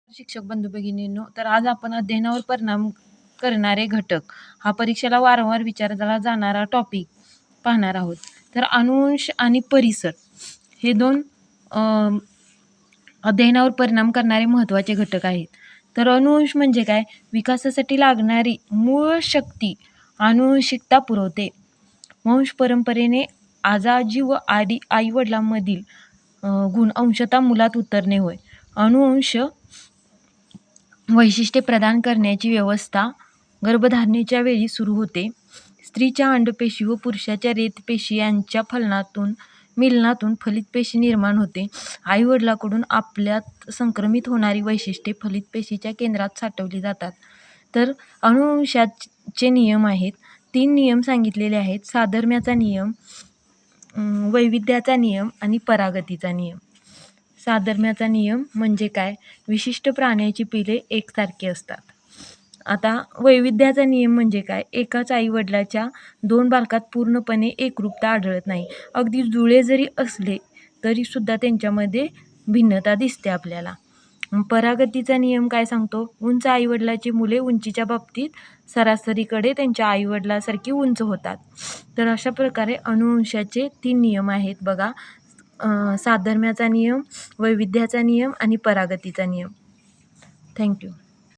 शिक्षक बंधू भगिनींनो, तर आज आपण अध्ययनावर परिणाम करणारे घटक हा परीक्षेला वारंवार विचारला जाणारा टॉपिक पाहणार आहोत. तर अनुवंश आणि परिसर हे दोन अध्ययनावर परिणाम करणारे महत्त्वाचे घटक आहेत. तर अनुवंश म्हणजे काय? विकासासाठी लागणारी मूळ शक्ती आनुवंशिकता पुरवते. वंश परंपरेने आजाजी व आई वडिलांमधील गुण अंशतः मुलात उतरणे होय. अनुवंश वैशिष्ट्ये प्रदान करण्याची व्यवस्था गर्भधारणेच्या वेळी सुरू होते. स्त्रीच्या अंडपेशी व पुरुषाच्या रेतपेशी यांच्या मिलनातून फलित पेशी निर्माण होते. आई वडिलांकडून आपल्यात संक्रमित होणारी वैशिष्ट्ये फलित पेशीच्या केंद्रात साठवली जातात. तर अनुवंशाचे नियम आहेत. 3 नियम सांगितलेले आहेत. साधर्म्याचा नियम, वैविध्याचा नियम आणि परागतीचा नियम. साधर्म्याचा नियम म्हणजे काय? विशिष्ट प्राण्याची पिले एकसारखी असतात. आता वैविध्याचा नियम म्हणजे काय? एकाच आईवडिलाच्या 2 बालकात पूर्णपणे एकरूपता आढळत नाही. अगदी जुळे जरी असले तरी सुद्धा त्यांच्यामध्ये भिन्नता दिसते आपल्याला. परागतीचा नियम काय सांगतो? उंच आईवडिलाची मुले उंचीच्या बाबतीत सरासरीकडे त्यांच्या आईवडिलासारखी उंच होतात. तर अशा प्रकारे अनुवंशाचे 3 नियम आहेत बघा. साधर्म्याचा नियम, वैविध्याचा नियम आणि परागतीचा नियम. थँक्यू.